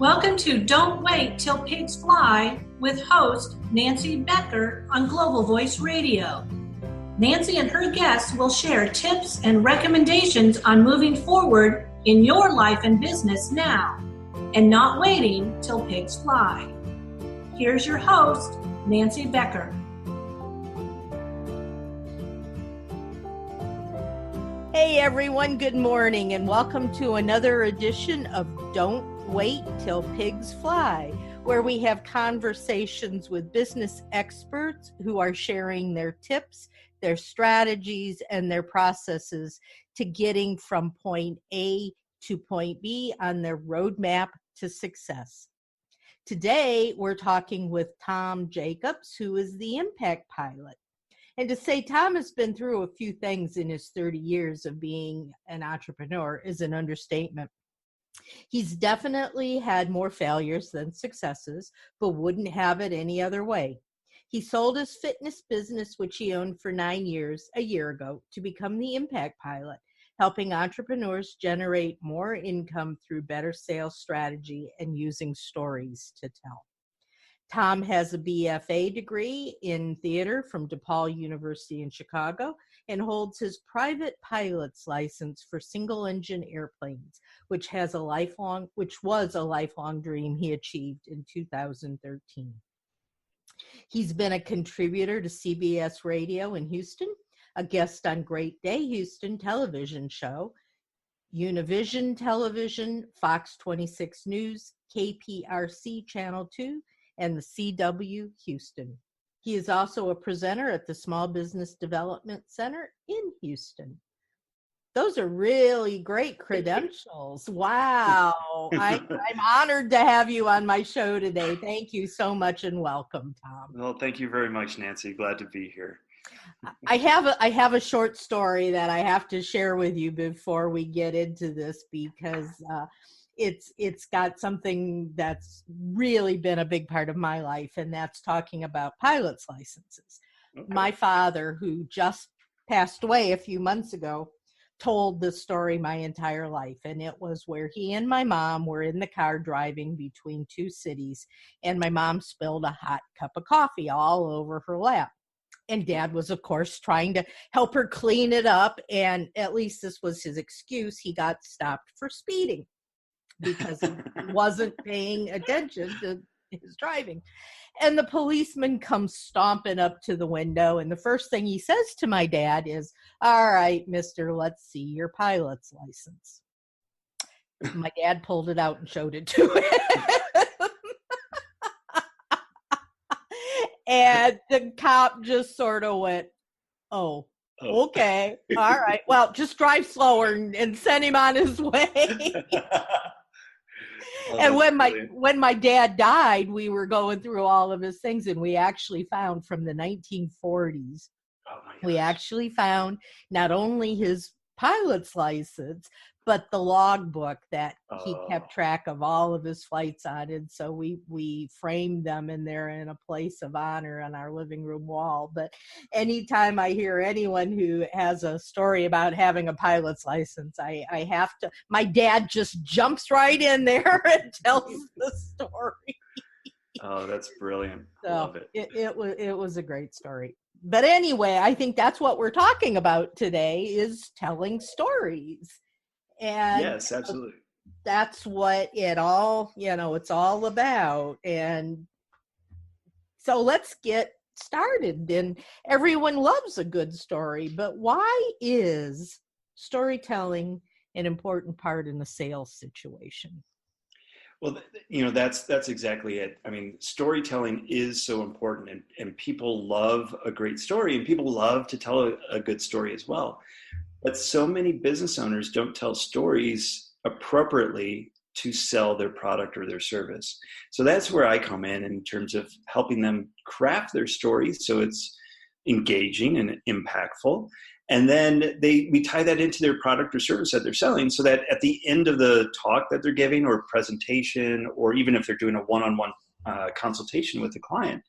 Welcome to Don't Wait Till Pigs Fly with host Nancy Becker on Global Voice Radio. Nancy and her guests will share tips and recommendations on moving forward in your life and business now and not waiting till pigs fly. Here's your host, Nancy Becker. Hey everyone, good morning and welcome to another edition of Don't Wait Till Pigs Fly, where we have conversations with business experts who are sharing their tips, their strategies, and their processes to getting from point A to point B on their roadmap to success. Today, we're talking with Tom Jackobs, who is the Impact Pilot. And to say Tom has been through a few things in his 30 years of being an entrepreneur is an understatement. He's definitely had more failures than successes, but wouldn't have it any other way. He sold his fitness business, which he owned for 9 years, a year ago, to become the Impact Pilot, helping entrepreneurs generate more income through better sales strategy and using stories to tell. Tom has a BFA degree in theater from DePaul University in Chicago and holds his private pilot's license for single-engine airplanes, which was a lifelong dream he achieved in 2013. He's been a contributor to CBS Radio in Houston, a guest on Great Day Houston television show, Univision Television, Fox 26 News, KPRC Channel 2, and the CW Houston. He is also a presenter at the Small Business Development Center in Houston. Those are really great credentials. Wow. I'm honored to have you on my show today. Thank you so much and welcome, Tom. Well, thank you very much, Nancy. Glad to be here. I have a short story that I have to share with you before we get into this because it's got something that's really been a big part of my life, and that's talking about pilot's licenses. Okay. My father, who just passed away a few months ago, told this story my entire life, and it was where he and my mom were in the car driving between two cities, and my mom spilled a hot cup of coffee all over her lap. And Dad was, of course, trying to help her clean it up, and at least this was his excuse. He got stopped for speeding because he wasn't paying attention to his driving. And the policeman comes stomping up to the window, and the first thing he says to my dad is, "All right, mister, let's see your pilot's license." My dad pulled it out and showed it to him. And the cop just sort of went, oh, okay, all right. Well, just drive slower and send him on his way. And when my dad died, we were going through all of his things, and we actually found from the 1940s, we actually found not only his pilot's license, but the logbook that he kept track of all of his flights on. And so we framed them, and they're in a place of honor on our living room wall. But anytime I hear anyone who has a story about having a pilot's license, I have to, my dad just jumps right in there and tells the story. Oh, that's brilliant. So I love it. It was a great story. But anyway, I think that's what we're talking about today, is telling stories. And yes, absolutely. That's what it's all about. And so let's get started. And everyone loves a good story, but why is storytelling an important part in a sales situation? Well, that's exactly it. I mean, storytelling is so important, and people love a great story, and people love to tell a good story as well. But so many business owners don't tell stories appropriately to sell their product or their service. So that's where I come in terms of helping them craft their stories so it's engaging and impactful. And then we tie that into their product or service that they're selling, so that at the end of the talk that they're giving or presentation, or even if they're doing a one-on-one consultation with the client,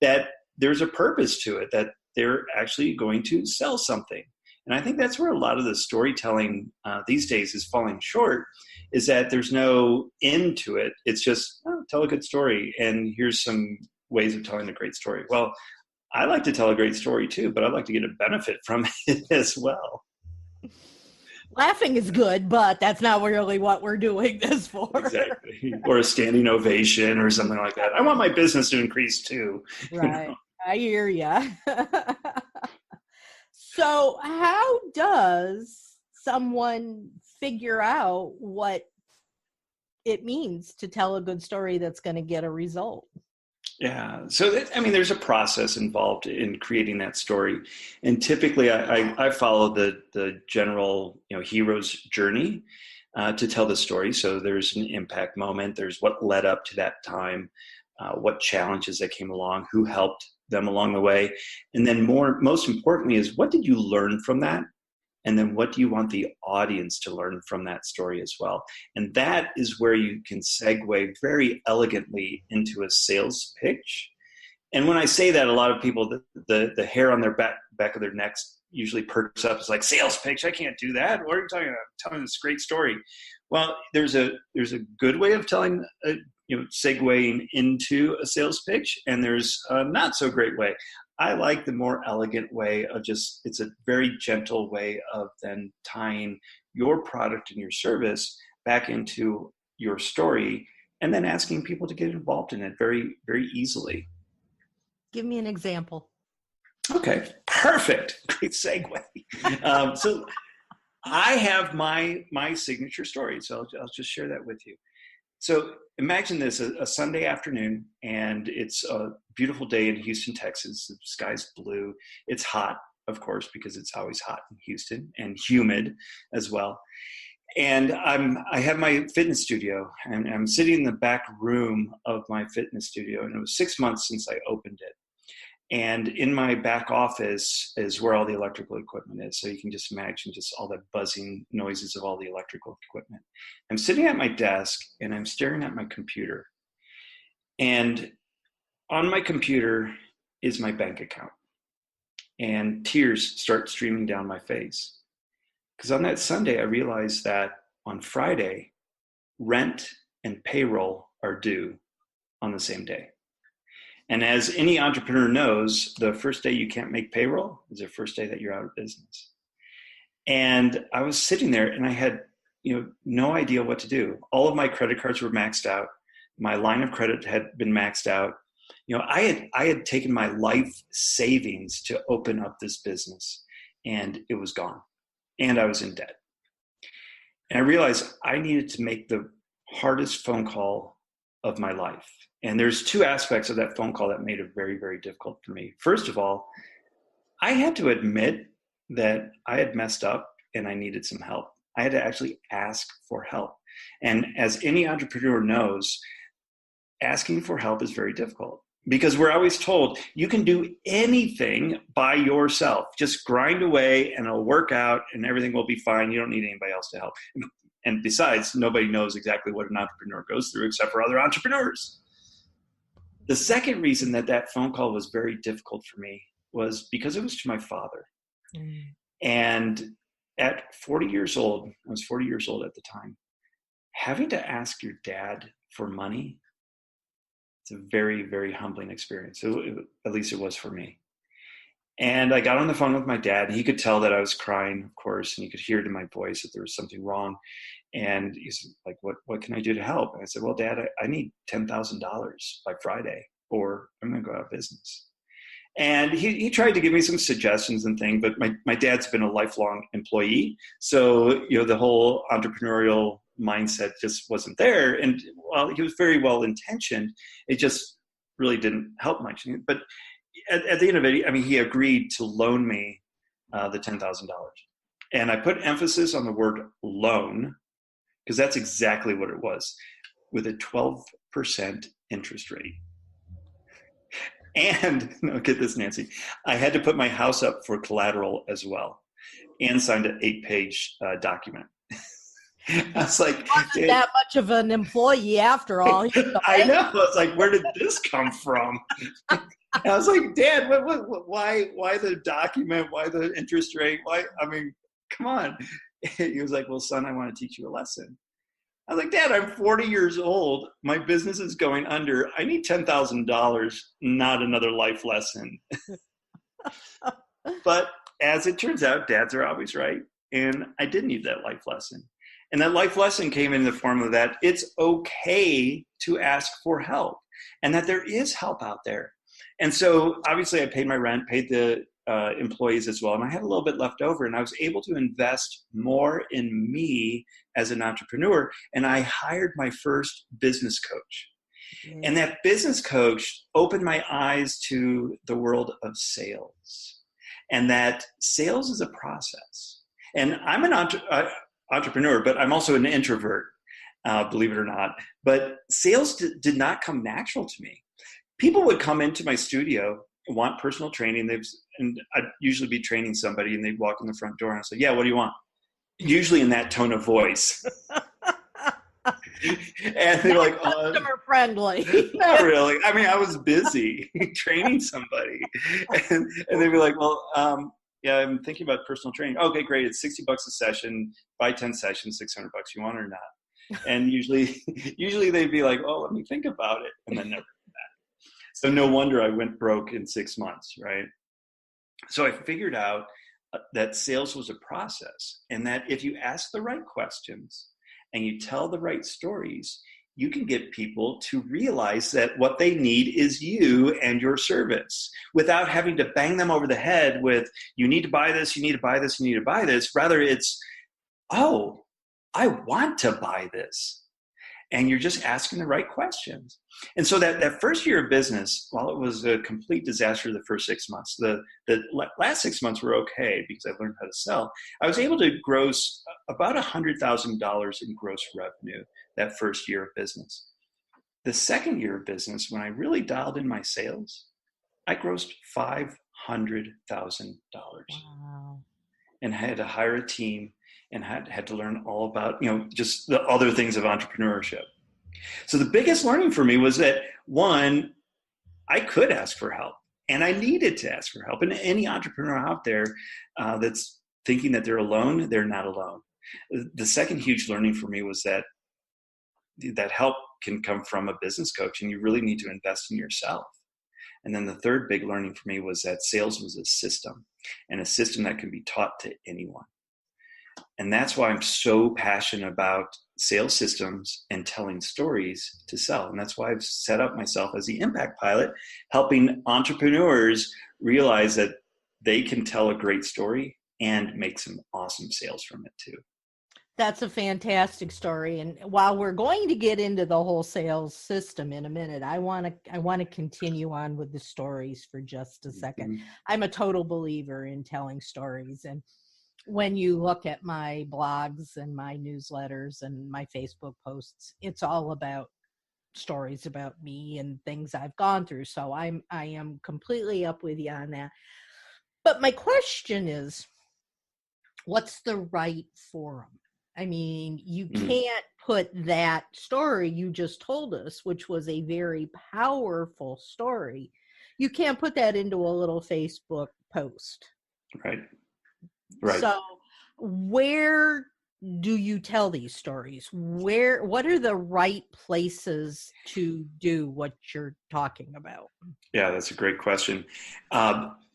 that there's a purpose to it, that they're actually going to sell something. And I think that's where a lot of the storytelling these days is falling short, is that there's no end to it. It's just, tell a good story, and here's some ways of telling a great story. Well, I like to tell a great story too, but I'd like to get a benefit from it as well. Laughing is good, but that's not really what we're doing this for. Exactly. Or a standing ovation or something like that. I want my business to increase too. Right. You know? I hear ya. So how does someone figure out what it means to tell a good story that's going to get a result? Yeah. So, there's a process involved in creating that story. And typically I follow the general, hero's journey to tell the story. So there's an impact moment. There's what led up to that time, what challenges that came along, who helped them along the way. And then most importantly is, what did you learn from that? And then what do you want the audience to learn from that story as well? And that is where you can segue very elegantly into a sales pitch. And when I say that, a lot of people, the hair on their back of their necks usually perks up. It's like, sales pitch, I can't do that. What are you talking about? Telling this great story. Well, there's a good way of telling, segueing into a sales pitch, and there's a not so great way. I like the more elegant way of it's a very gentle way of then tying your product and your service back into your story, and then asking people to get involved in it very, very easily. Give me an example. Okay, perfect. Great segue. So I have my signature story, so I'll just share that with you. So imagine this, a Sunday afternoon, and it's a beautiful day in Houston, Texas. The sky's blue. It's hot, of course, because it's always hot in Houston, and humid as well. And I have my fitness studio, and I'm sitting in the back room of my fitness studio, and it was 6 months since I opened it. And in my back office is where all the electrical equipment is. So you can just imagine just all the buzzing noises of all the electrical equipment. I'm sitting at my desk and I'm staring at my computer. And on my computer is my bank account. And tears start streaming down my face. Because on that Sunday, I realized that on Friday, rent and payroll are due on the same day. And as any entrepreneur knows, the first day you can't make payroll is the first day that you're out of business. And I was sitting there and I had, no idea what to do. All of my credit cards were maxed out. My line of credit had been maxed out. I had taken my life savings to open up this business, and it was gone. And I was in debt. And I realized I needed to make the hardest phone call of my life. And there's two aspects of that phone call that made it very, very difficult for me. First of all, I had to admit that I had messed up and I needed some help. I had to actually ask for help. And as any entrepreneur knows, asking for help is very difficult, because we're always told you can do anything by yourself. Just grind away and it'll work out and everything will be fine. You don't need anybody else to help. And besides, nobody knows exactly what an entrepreneur goes through except for other entrepreneurs. The second reason that phone call was very difficult for me was because it was to my father. Mm. And at 40 years old, I was 40 years old at the time, having to ask your dad for money, it's a very, very humbling experience. At least it was for me. And I got on the phone with my dad, and he could tell that I was crying, of course, and he could hear it in my voice that there was something wrong. And he's like, what can I do to help? And I said, well, Dad, I need $10,000 by Friday, or I'm going to go out of business. And he tried to give me some suggestions and things, but my dad's been a lifelong employee. So, the whole entrepreneurial mindset just wasn't there. And while he was very well intentioned, it just really didn't help much. But at the end of it, he agreed to loan me the $10,000. And I put emphasis on the word loan, because that's exactly what it was, with a 12% interest rate. And, get this, Nancy, I had to put my house up for collateral as well, and signed an 8-page document. I was like, wasn't that much of an employee after all. I know. It's like, where did this come from? And I was like, Dad, why the document? Why the interest rate? Why? I mean, come on. He was like, well, son, I want to teach you a lesson. I was like, Dad, I'm 40 years old. My business is going under. I need $10,000, not another life lesson. But as it turns out, dads are always right. And I did need that life lesson. And that life lesson came in the form of that it's okay to ask for help and that there is help out there. And so obviously I paid my rent, paid the employees as well. And I had a little bit left over, and I was able to invest more in me as an entrepreneur. And I hired my first business coach. Mm-hmm. And that business coach opened my eyes to the world of sales, and that sales is a process. And I'm an entrepreneur, but I'm also an introvert, believe it or not. But sales did not come natural to me. People would come into my studio, want personal training. And I'd usually be training somebody, and they'd walk in the front door, and I'd say, yeah, what do you want? Usually in that tone of voice. And they're like, customer friendly. Not really. I mean, I was busy training somebody. And they'd be like, well, yeah, I'm thinking about personal training. Okay, great. It's $60 a session. Buy 10 sessions, $600. You want it or not? And usually they'd be like, oh, let me think about it. And then never come back. So no wonder I went broke in 6 months, right? So I figured out that sales was a process, and that if you ask the right questions and you tell the right stories, you can get people to realize that what they need is you and your service, without having to bang them over the head with, you need to buy this, you need to buy this, you need to buy this. Rather, it's, oh, I want to buy this. And you're just asking the right questions. And so that first year of business, while it was a complete disaster the first 6 months, the last 6 months were okay because I learned how to sell. I was able to gross about $100,000 in gross revenue that first year of business. The second year of business, when I really dialed in my sales, I grossed $500,000. Wow. And had to hire a team and had to learn all about, just the other things of entrepreneurship. So the biggest learning for me was that, one, I could ask for help, and I needed to ask for help. And any entrepreneur out there that's thinking that they're alone, they're not alone. The second huge learning for me was that help can come from a business coach, and you really need to invest in yourself. And then the third big learning for me was that sales was a system, and a system that can be taught to anyone. And that's why I'm so passionate about sales systems and telling stories to sell. And that's why I've set up myself as the impact pilot, helping entrepreneurs realize that they can tell a great story and make some awesome sales from it too. That's a fantastic story. And while we're going to get into the whole sales system in a minute, I want to continue on with the stories for just a second. Mm-hmm. I'm a total believer in telling stories. And when you look at my blogs and my newsletters and my Facebook posts, it's all about stories about me and things I've gone through. So I am completely up with you on that. But my question is, what's the right forum? I mean, you can't put that story you just told us, which was a very powerful story. You can't put that into a little Facebook post. Right. Right. So where do you tell these stories? What are the right places to do what you're talking about? Yeah, that's a great question.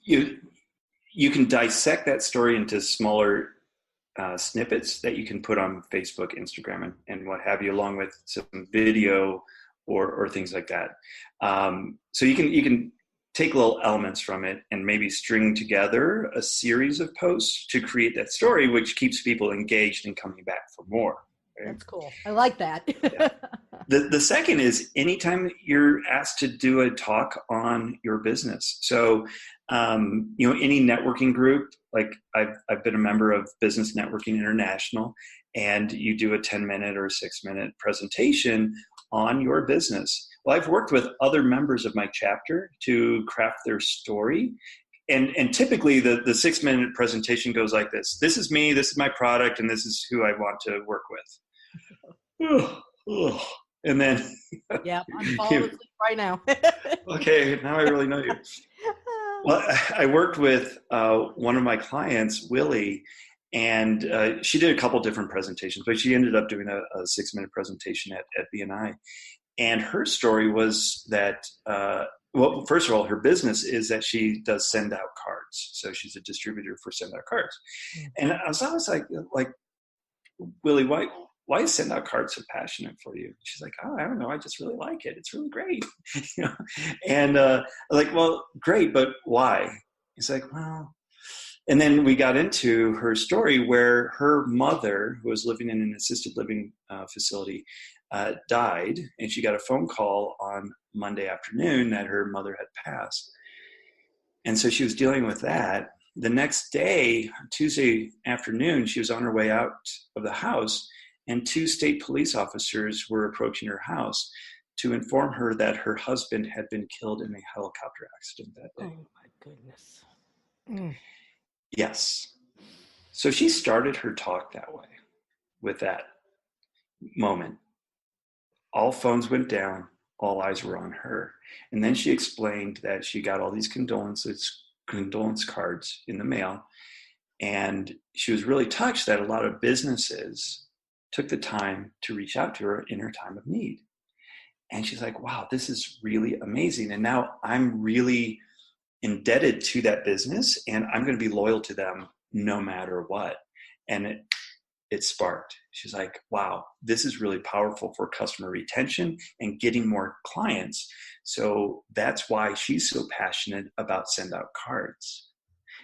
You can dissect that story into smaller snippets that you can put on Facebook, Instagram, and what have you, along with some video or things like that. So you can take little elements from it and maybe string together a series of posts to create that story, which keeps people engaged and coming back for more. Right? That's cool. I like that. Yeah. The second is anytime you're asked to do a talk on your business. So, any networking group, like I've been a member of Business Networking International, and you do a 10-minute or a 6-minute presentation on your business. Well, I've worked with other members of my chapter to craft their story. And typically the 6-minute presentation goes like this. This is me, this is my product, and this is who I want to work with. And then, Yeah, I'm falling asleep right now. okay, now I really know you. Well, I worked with one of my clients, Willie, and she did a couple different presentations, but she ended up doing a 6-minute presentation at BNI. And her story was that, well, first of all, her business is that she does send out cards. So she's a distributor for send out cards. Mm-hmm. And I was always like, Willie, why is send out cards so passionate for you? She's like, oh, I don't know. I just really like it. It's really great. You know? And like, well, great, but why? He's like, well, and then we got into her story where her mother, who was living in an assisted living facility, died, and she got a phone call on Monday afternoon that her mother had passed. And so she was dealing with that. The next day, Tuesday afternoon, she was on her way out of the house, and 2 state police officers were approaching her house to inform her that her husband had been killed in a helicopter accident that day. Oh, my goodness. Mm. Yes. So she started her talk that way, with that moment. All phones went down, all eyes were on her. And then she explained that she got all these condolence cards in the mail. And she was really touched that a lot of businesses took the time to reach out to her in her time of need. And she's like, wow, this is really amazing. And now I'm really indebted to that business, and I'm going to be loyal to them no matter what. And it sparked. She's like, wow, this is really powerful for customer retention and getting more clients. So that's why she's so passionate about send out cards,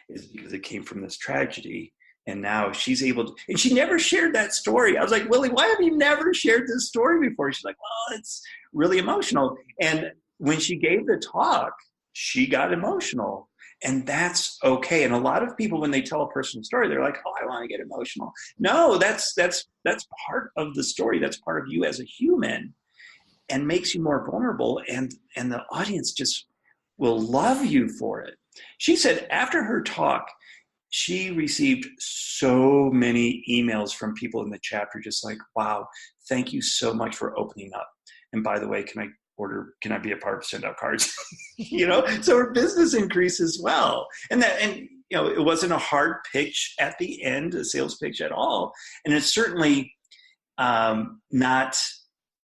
is because it came from this tragedy. And now she's able to, and she never shared that story. I was like, Willie, why have you never shared this story before? She's like, well, it's really emotional. And when she gave the talk, she got emotional, and that's okay. And a lot of people, when they tell a personal story, they're like, oh, I want to get emotional. No, that's part of the story. That's part of you as a human, and makes you more vulnerable. And the audience just will love you for it. She said after her talk, she received so many emails from people in the chapter, just like, wow, thank you so much for opening up. And by the way, can I be a part of send out cards? You know, so her business increased as well. And you know, it wasn't a hard pitch at the end, a sales pitch at all. And it's certainly not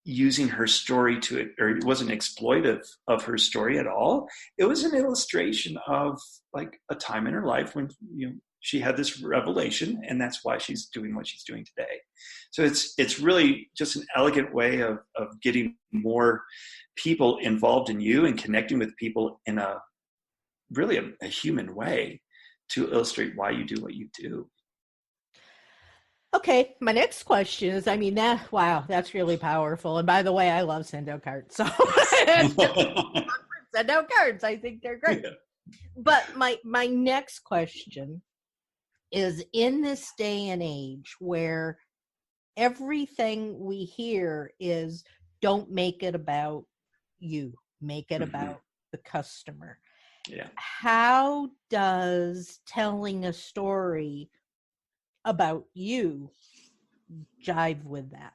using her story or it wasn't exploitive of her story at all. It was an illustration of like a time in her life when, you know, she had this revelation, and that's why she's doing what she's doing today. So it's really just an elegant way of getting more people involved in you and connecting with people in a human way to illustrate why you do what you do. Okay, my next question is, that's really powerful. And by the way, I love send out cards. So send out cards. I think they're great. Yeah. But my next question is, in this day and age where everything we hear is, don't make it about you, make it about the customer. Yeah. How does telling a story about you jive with that?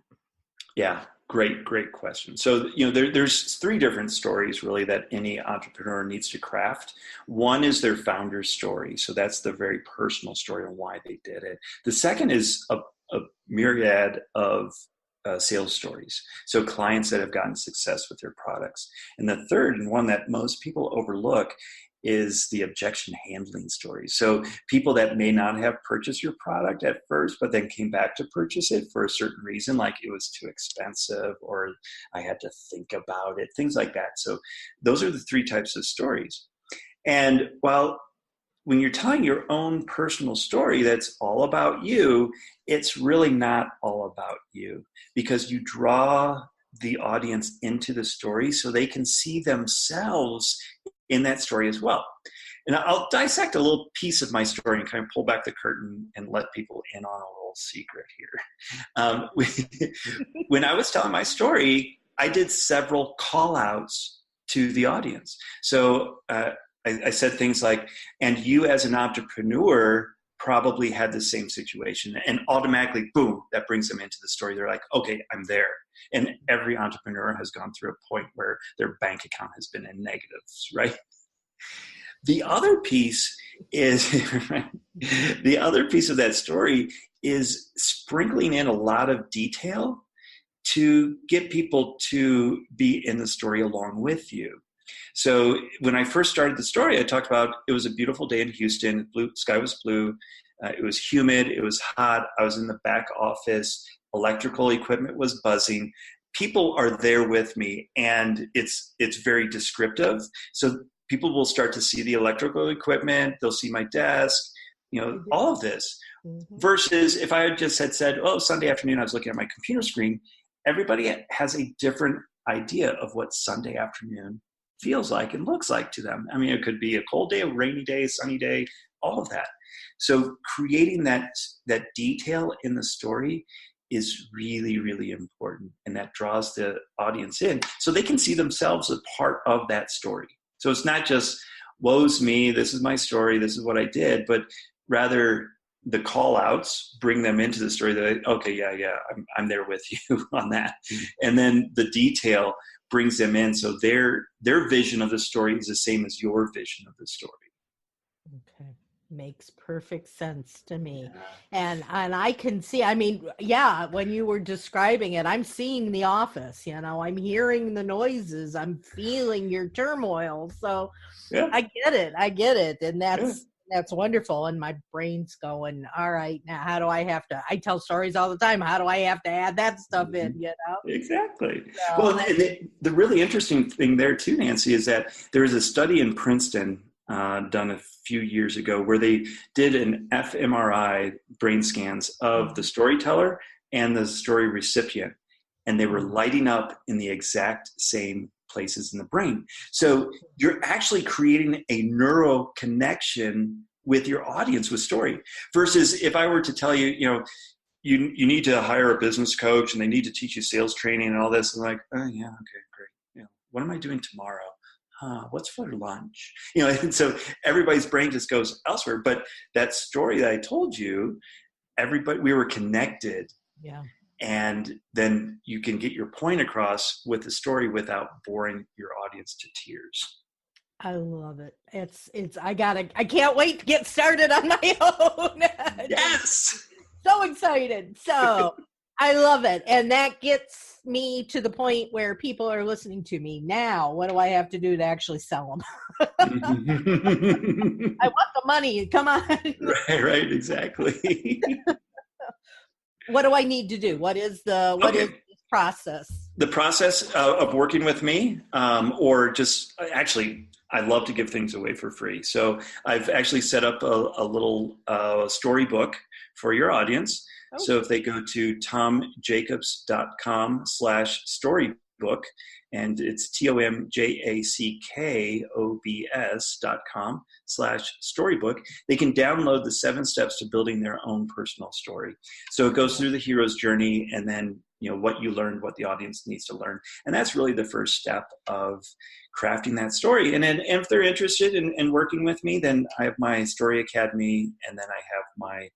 Yeah, great question. So, you know, there's 3 different stories really that any entrepreneur needs to craft. One is their founder's story. So that's the very personal story on why they did it. The second is a myriad of sales stories. So clients that have gotten success with their products. And the third, and one that most people overlook, is the objection handling story. So people that may not have purchased your product at first, but then came back to purchase it for a certain reason, like it was too expensive or I had to think about it, things like that. So those are the 3 types of stories. And while when you're telling your own personal story that's all about you, it's really not all about you, because you draw the audience into the story so they can see themselves in that story as well. And I'll dissect a little piece of my story and kind of pull back the curtain and let people in on a little secret here. When I was telling my story, I did several call outs to the audience. So I said things like, and you as an entrepreneur probably had the same situation, and automatically, boom, that brings them into the story. They're like, okay, I'm there. And every entrepreneur has gone through a point where their bank account has been in negatives, right? The other piece is the other piece of that story is sprinkling in a lot of detail to get people to be in the story along with you. So when I first started the story, I talked about it was a beautiful day in Houston. Blue sky was blue. It was humid. It was hot. I was in the back office. Electrical equipment was buzzing. People are there with me, and it's very descriptive. So people will start to see the electrical equipment. They'll see my desk, all of this. Mm-hmm. Versus if I had just said, oh, Sunday afternoon, I was looking at my computer screen. Everybody has a different idea of what Sunday afternoon feels like and looks like to them. I mean, it could be a cold day, a rainy day, a sunny day, all of that. So creating that detail in the story is really, really important. And that draws the audience in so they can see themselves as part of that story. So it's not just, woe's me, this is my story, this is what I did, but rather the call outs bring them into the story that, okay, yeah, I'm there with you on that. Mm-hmm. And then the detail brings them in. So their vision of the story is the same as your vision of the story. Okay. Makes perfect sense to me. Yeah. And I can see, I mean, yeah, when you were describing it, I'm seeing the office, I'm hearing the noises, I'm feeling your turmoil. So yeah. I get it. And that's wonderful. And my brain's going, all right, now how do I tell stories all the time. How do I have to add that stuff in, Exactly. So, well, the really interesting thing there too, Nancy, is that there is a study in Princeton done a few years ago where they did an fMRI brain scans of the storyteller and the story recipient, and they were lighting up in the exact same places in the brain. So you're actually creating a neural connection with your audience with story, versus if I were to tell you, you need to hire a business coach and they need to teach you sales training and all this. And like, oh yeah, okay, great. What am I doing tomorrow? What's for lunch? And so everybody's brain just goes elsewhere. But that story that I told you, we were connected. Yeah. And then you can get your point across with the story without boring your audience to tears. I love it. I can't wait to get started on my own. Yes. So excited. So I love it. And that gets me to the point where people are listening to me now. What do I have to do to actually sell them? I want the money. Come on. Right. Exactly. What do I need to do? What is this process? The process of working with me, or just actually, I love to give things away for free. So I've actually set up a little storybook for your audience. Okay. So if they go to tomjackobs.com/storybook, and it's TOMJACKOBS.com/storybook, they can download the 7 steps to building their own personal story. So it goes through the hero's journey, and then what you learned, what the audience needs to learn. And that's really the first step of crafting that story. And then if they're interested in working with me, then I have my Story Academy, and then I have my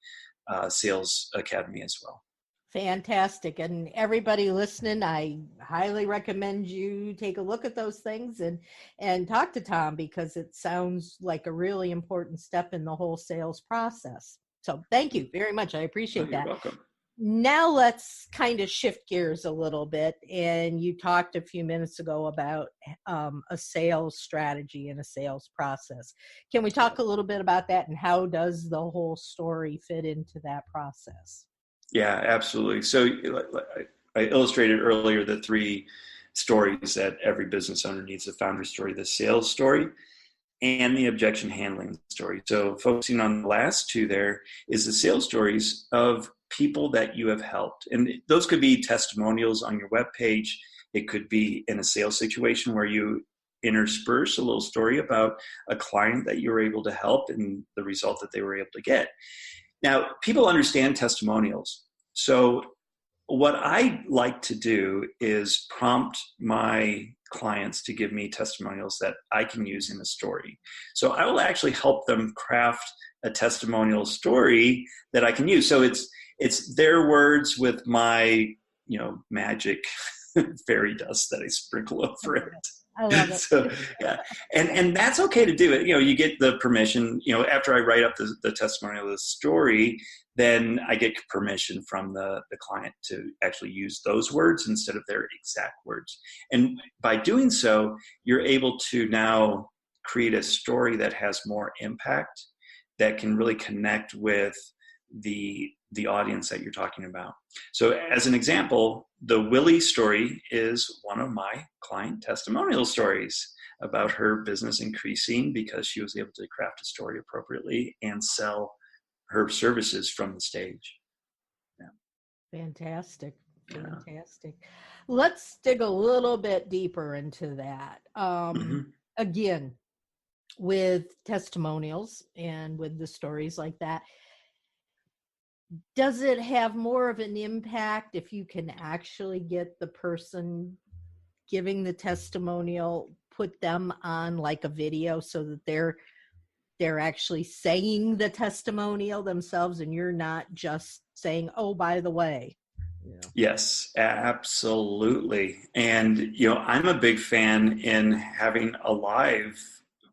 Sales Academy as well. Fantastic. And everybody listening, I highly recommend you take a look at those things and talk to Tom, because it sounds like a really important step in the whole sales process. So thank you very much. I appreciate that. You're welcome. Now let's kind of shift gears a little bit. And you talked a few minutes ago about a sales strategy and a sales process. Can we talk a little bit about that, and how does the whole story fit into that process? Yeah, absolutely. So I illustrated earlier the 3 stories that every business owner needs: the founder story, the sales story, and the objection handling story. So focusing on the last 2 there is the sales stories of people that you have helped. And those could be testimonials on your webpage. It could be in a sales situation where you intersperse a little story about a client that you were able to help and the result that they were able to get. Now, people understand testimonials. So what I like to do is prompt my clients to give me testimonials that I can use in a story. So I will actually help them craft a testimonial story that I can use. So it's their words with my, magic fairy dust that I sprinkle over it. I love it. So yeah, and that's okay to do it. You get the permission. After I write up the testimonial of the story, then I get permission from the client to actually use those words instead of their exact words. And by doing so, you're able to now create a story that has more impact, that can really connect with the audience that you're talking about. So as an example, the Willie story is one of my client testimonial stories about her business increasing because she was able to craft a story appropriately and sell her services from the stage. Yeah. Fantastic. Let's dig a little bit deeper into that. Again, with testimonials and with the stories like that, does it have more of an impact if you can actually get the person giving the testimonial, put them on like a video so that they're actually saying the testimonial themselves and you're not just saying, oh, by the way? Yes, absolutely. And, I'm a big fan in having a live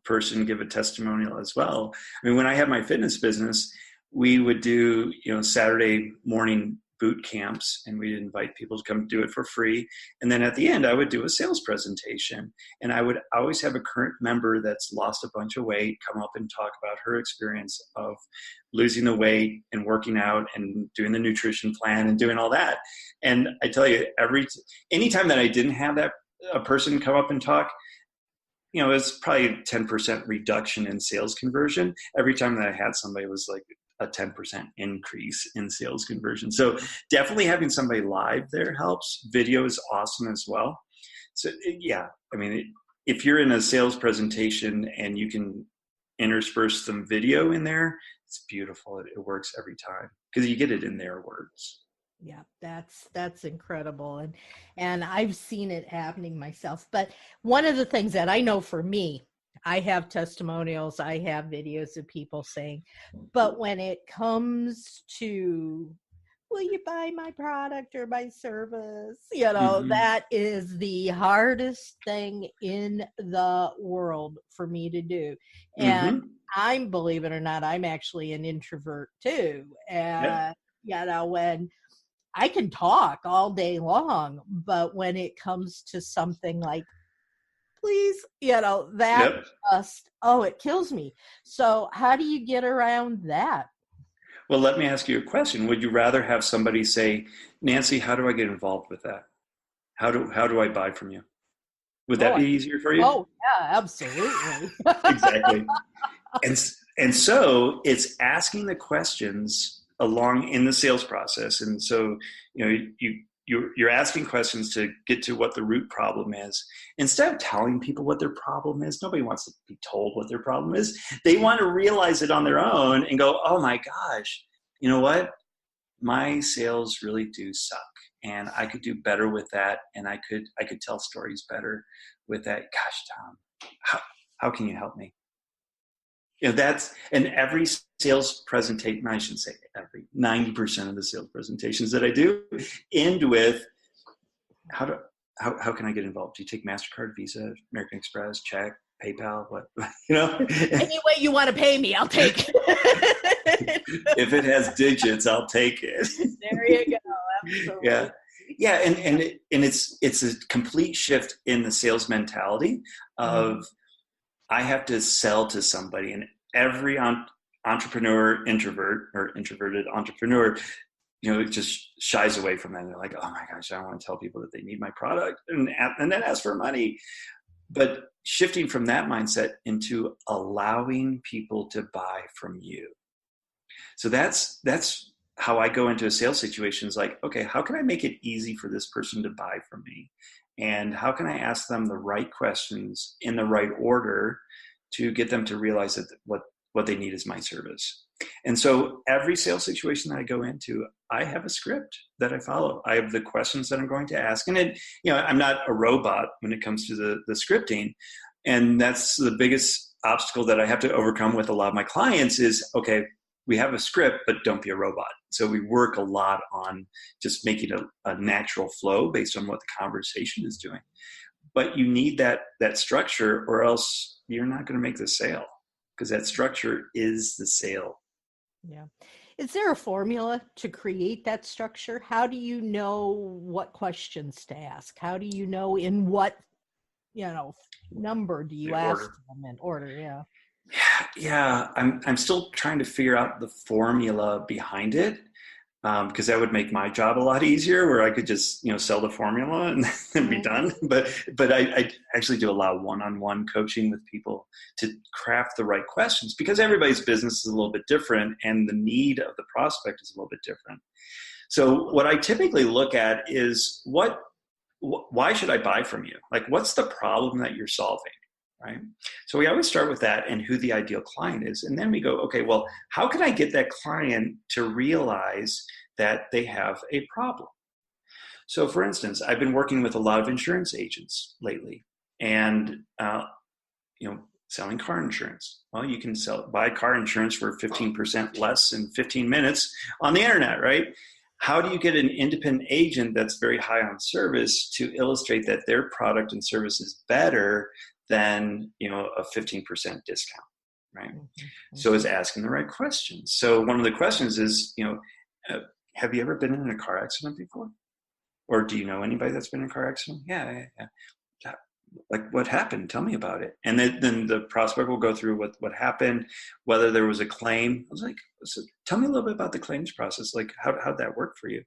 person give a testimonial as well. I mean, when I had my fitness business, we would do, Saturday morning boot camps, and we'd invite people to come do it for free. And then at the end, I would do a sales presentation, and I would always have a current member that's lost a bunch of weight come up and talk about her experience of losing the weight and working out and doing the nutrition plan and doing all that. And I tell you, anytime that I didn't have a person come up and talk, it's probably a 10% reduction in sales conversion. Every time that I had somebody, it was like a 10% increase in sales conversion. So definitely having somebody live there helps. Video is awesome as well. So yeah, I mean, if you're in a sales presentation and you can intersperse some video in there, it's beautiful. It works every time because you get it in their words. Yeah, that's incredible. And I've seen it happening myself. But one of the things that I know for me, I have testimonials, I have videos of people saying, but when it comes to, will you buy my product or my service? That is the hardest thing in the world for me to do. And I'm, believe it or not, I'm actually an introvert too. And, when I can talk all day long, but when it comes to something like, please, that just, it kills me. So how do you get around that? Well, let me ask you a question. Would you rather have somebody say, Nancy, how do I get involved with that? How do I buy from you? Would that be easier for you? Oh, yeah, absolutely. Exactly. And so it's asking the questions along in the sales process. And so, you're asking questions to get to what the root problem is. Instead of telling people what their problem is, nobody wants to be told what their problem is. They want to realize it on their own and go, oh my gosh, you know what? My sales really do suck. And I could do better with that. And I could tell stories better with that. Gosh, Tom, how can you help me? And every sales presentation, I shouldn't say every, 90% of the sales presentations that I do end with, how can I get involved? Do you take MasterCard, Visa, American Express, check, PayPal, what, Any way you want to pay me, I'll take it. If it has digits, I'll take it. There you go. Absolutely. Yeah. Yeah. And it's a complete shift in the sales mentality of, I have to sell to somebody, and every entrepreneur, introvert or introverted entrepreneur, just shies away from that. And they're like, oh my gosh, I don't want to tell people that they need my product and then ask for money. But shifting from that mindset into allowing people to buy from you. So that's how I go into a sales situation is like, okay, how can I make it easy for this person to buy from me? And how can I ask them the right questions in the right order to get them to realize that what they need is my service? And so every sales situation that I go into, I have a script that I follow. I have the questions that I'm going to ask. And I'm not a robot when it comes to the scripting. And that's the biggest obstacle that I have to overcome with a lot of my clients is, okay, we have a script, but don't be a robot. So we work a lot on just making a natural flow based on what the conversation is doing. But you need that structure, or else you're not going to make the sale, because that structure is the sale. Yeah. Is there a formula to create that structure? How do you know what questions to ask? How do you know in what, number do you ask them in order? Yeah. Yeah. I'm still trying to figure out the formula behind it. Because that would make my job a lot easier, where I could just, sell the formula and then be done. But I actually do a lot of one-on-one coaching with people to craft the right questions, because everybody's business is a little bit different and the need of the prospect is a little bit different. So what I typically look at is why should I buy from you? Like, what's the problem that you're solving? Right? So we always start with that and who the ideal client is. And then we go, okay, well, how can I get that client to realize that they have a problem? So for instance, I've been working with a lot of insurance agents lately, and, selling car insurance. Well, you can buy car insurance for 15% less in 15 minutes on the internet, right? How do you get an independent agent that's very high on service to illustrate that their product and service is better than a 15% discount, right? Mm-hmm. So it's asking the right questions. So one of the questions is, have you ever been in a car accident before? Or do you know anybody that's been in a car accident? Yeah. Like, what happened? Tell me about it. And then the prospect will go through what happened, whether there was a claim. I was like, so tell me a little bit about the claims process. Like, how'd that work for you?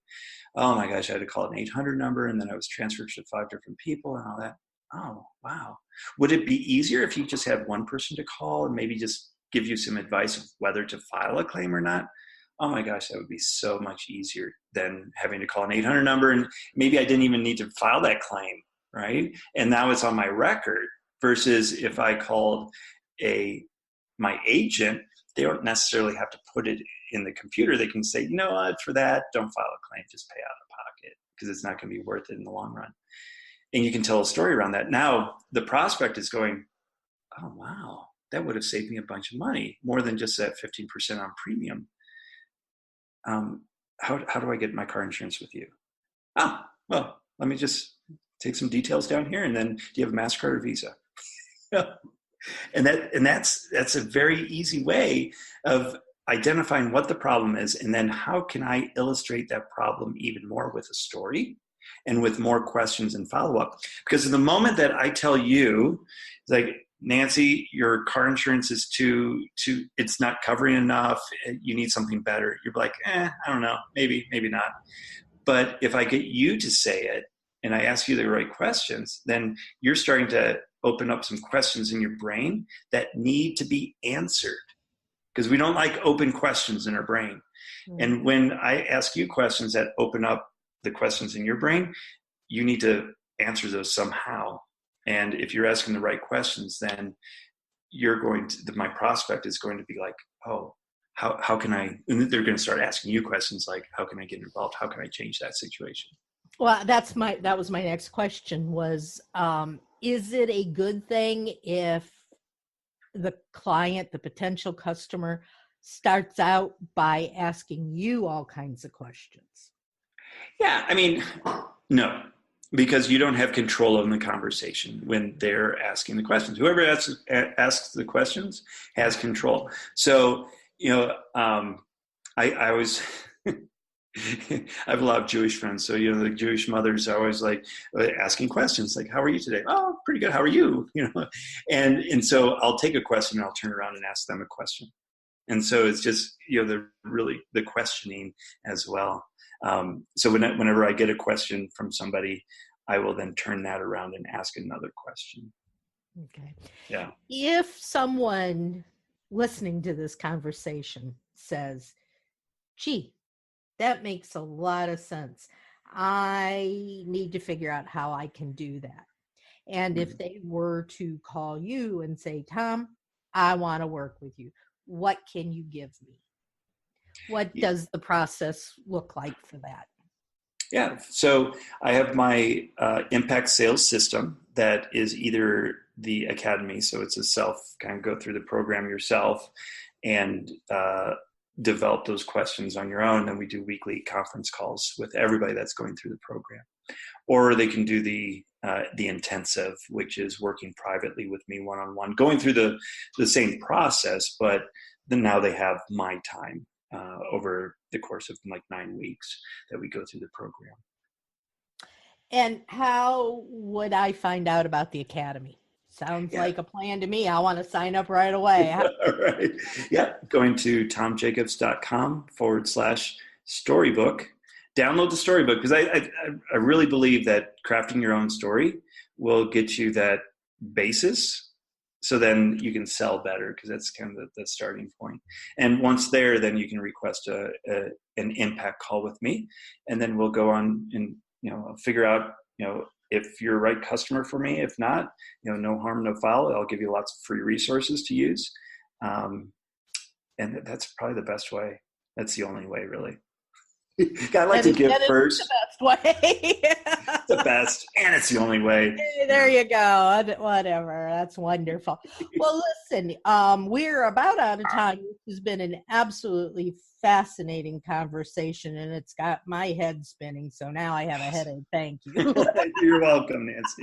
Oh my gosh, I had to call an 800 number, and then I was transferred to 5 different people and all that. Oh, wow. Would it be easier if you just had one person to call and maybe just give you some advice of whether to file a claim or not? Oh my gosh, that would be so much easier than having to call an 800 number. And maybe I didn't even need to file that claim, right? And now it's on my record, versus if I called my agent, they don't necessarily have to put it in the computer. They can say, you know what, for that, don't file a claim, just pay out of pocket, because it's not going to be worth it in the long run. And you can tell a story around that. Now the prospect is going, oh, wow, that would have saved me a bunch of money, more than just that 15% on premium. How do I get my car insurance with you? Oh, well, let me just take some details down here. And then, do you have a MasterCard or Visa? And that's a very easy way of identifying what the problem is. And then how can I illustrate that problem even more with a story and with more questions and follow-up? Because in the moment that I tell you, like, Nancy, your car insurance is too, it's not covering enough, you need something better, you're like, I don't know, maybe not. But if I get you to say it and I ask you the right questions, then you're starting to open up some questions in your brain that need to be answered, because we don't like open questions in our brain. Mm-hmm. And when I ask you questions that open up the questions in your brain, you need to answer those somehow. And if you're asking the right questions, then my prospect is going to be like, oh, how can I, and they're going to start asking you questions like, how can I get involved? How can I change that situation? Well, that was my next question was, is it a good thing if the client, the potential customer, starts out by asking you all kinds of questions? Yeah, I mean, no. Because you don't have control of the conversation when they're asking the questions. Whoever asks the questions has control. So, I always, I have a lot of Jewish friends. So, the Jewish mothers are always like asking questions like, how are you today? Oh, pretty good. How are you? And so I'll take a question and I'll turn around and ask them a question. And so it's just, the questioning as well. So whenever I get a question from somebody, I will then turn that around and ask another question. Okay. Yeah. If someone listening to this conversation says, gee, that makes a lot of sense, I need to figure out how I can do that. And if they were to call you and say, Tom, I want to work with you, what can you give me? What does the process look like for that? Yeah, so I have my impact sales system that is either the academy, so it's a self kind of go through the program yourself and develop those questions on your own. And we do weekly conference calls with everybody that's going through the program. Or they can do the intensive, which is working privately with me one-on-one, going through the same process, but then now they have my time over the course of like 9 weeks that we go through the program. And how would I find out about the academy? Sounds like a plan to me. I want to sign up right away. All right. Yeah. Going to tomjacobs.com/storybook. Download the storybook, because I really believe that crafting your own story will get you that basis. So then you can sell better, because that's kind of the starting point. And once there, then you can request an impact call with me, and then we'll go on and figure out if you're a right customer for me. If not, no harm, no foul. I'll give you lots of free resources to use, and that's probably the best way. That's the only way, really. I like to give first. The best way. The best, and it's the only way. Hey, there you go. Whatever. That's wonderful. Well, listen, we're about out of time. This has been an absolutely fascinating conversation, and it's got my head spinning. So now I have a headache. Thank you. You're welcome, Nancy.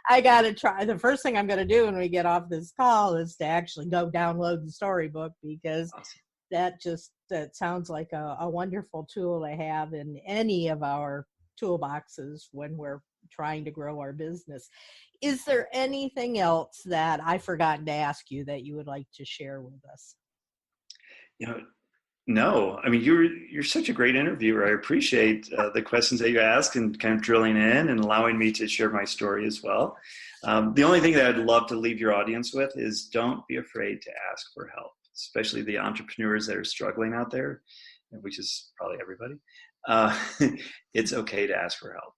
I got to try. The first thing I'm going to do when we get off this call is to actually go download the storybook, because that sounds like a wonderful tool to have in any of our toolboxes when we're trying to grow our business. Is there anything else that I've forgotten to ask you that you would like to share with us? No. I mean, you're such a great interviewer. I appreciate the questions that you ask and kind of drilling in and allowing me to share my story as well. The only thing that I'd love to leave your audience with is don't be afraid to ask for help, especially the entrepreneurs that are struggling out there, which is probably everybody. It's okay to ask for help.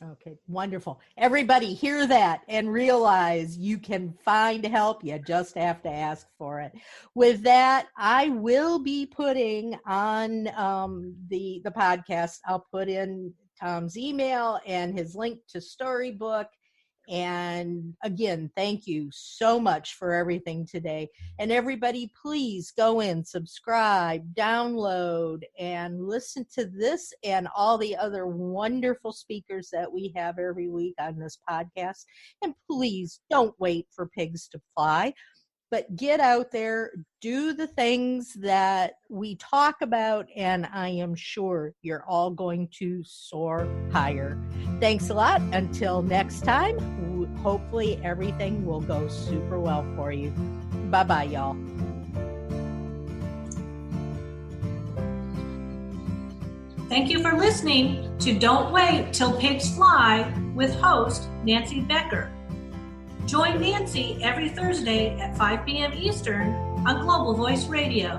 Okay, wonderful. Everybody hear that and realize you can find help. You just have to ask for it. With that, I will be putting on the podcast, I'll put in Tom's email and his link to Storybook. And again, thank you so much for everything today. And everybody, please go in, subscribe, download, and listen to this and all the other wonderful speakers that we have every week on this podcast. And please don't wait for pigs to fly, but get out there, do the things that we talk about, and I am sure you're all going to soar higher. Thanks a lot. Until next time, hopefully everything will go super well for you. Bye-bye, y'all. Thank you for listening to Don't Wait Till Pigs Fly with host Nancy Becker. Join Nancy every Thursday at 5 p.m. Eastern on Global Voice Radio.